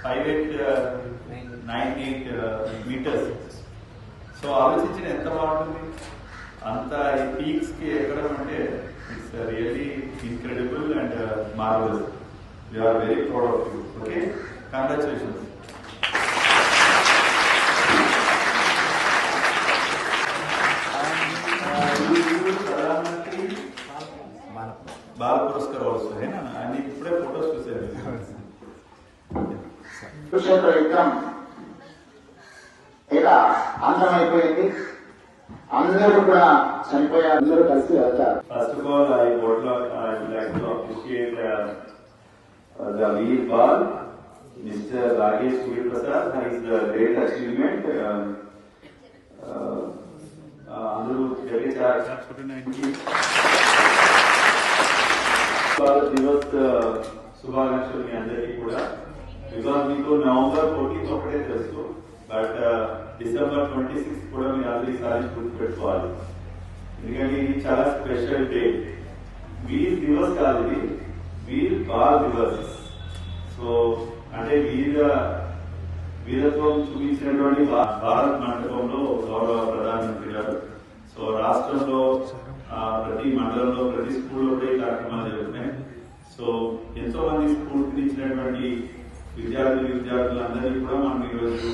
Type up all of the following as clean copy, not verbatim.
5'8", 9'8" meters. So ఆలోచించిన ఎంత బాగుంటుంది. అంత ఈ పీక్స్ కి ఎక్కడం అంటే it's really incredible and marvellous. We are very proud of you. Okay, congratulations. प्रधानमंत्री बाल पुरस्कार ऑल्सो है ना, आणि इपड़े फोटोस చూసారు. కురుక్షేత్ర యుద్ధం ఇలా అంతమైపోయింది. అందరూ కూడా చనిపోయారు, అందరూ కలిసి వెళ్తారు. First of all I would like to appreciate the Veer Bal mister Rajesh Veer Prasad. His great achievement. అందరూ భారత్ దివస్ శుభాకాంక్షలు మీ అందరికీ కూడా. బికాస్ మీకు నవంబర్ 14 ఒకటే తెలుసు, బట్ డిసెంబర్ 26 కూడా మీరు అందరూ ఈసారి గుర్తుపెట్టుకోవాలి. ఎందుకంటే ఇది చాలా స్పెషల్ డే. వీర్ దివస్ కాదు, ఇది వీర్ బాల్ దివస్. సో అంటే వీరత్వం చూపించినటువంటి భారత్ మండపంలో గౌరవ ప్రధానమంత్రి గారు. సో రాష్ట్రంలో ప్రతి మండలంలో ప్రతి స్కూల్లో కూడా ఈ కార్యక్రమాలు జరుగుతున్నాయి. సో ఎంతో మంది స్ఫూర్తినిచ్చినటువంటి విద్యార్థులందరినీ కూడా మనం ఈరోజు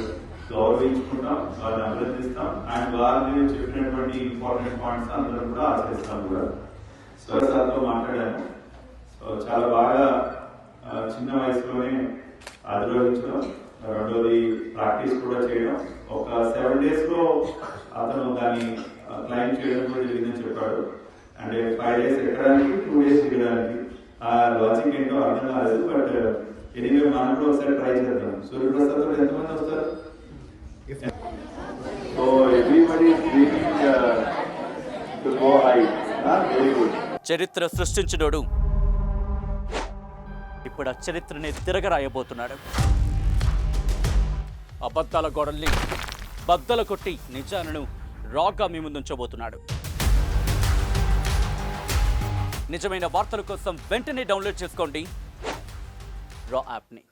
గౌరవించుకుంటాం, వారిని అభినందిస్తాం. అండ్ వారిని చెప్పినటువంటి ఇంపార్టెంట్ పాయింట్స్ అందరం కూడా ఆచరిస్తాం కూడా. సో సార్తో మాట్లాడాము. సో చాలా బాగా చిన్న వయసులోనే అధిరోహించడం, రెండోది ప్రాక్టీస్ కూడా చేయడం. ఒక 7 days లో అతను దాన్ని క్లైమ్ చేయడం కూడా జరిగిందని చెప్పాడు. అంటే 5 days ఎక్కడానికి 2 days దిగడానికి. ఆ లాజిక్ ఏంటో అర్థం కాలేదు. బట్ ఎనీవే మనం కూడా ఒకసారి ట్రై చేద్దాం. సూర్యప్రసాద్ తోటి ఎంతమంది వస్తారు? So everybody dreaming to go high. Very good. చరిత్ర సృష్టించినోడు ఇప్పుడు ఆ చరిత్రని తిరగరాయబోతున్నాడు. అబద్ధాల గోడల్ని బద్దలు కొట్టి నిజాలను రాగా మీ ముందుంచబోతున్నాడు. నిజమైన వార్తల కోసం వెంటనే డౌన్లోడ్ చేసుకోండి రా యాప్ని.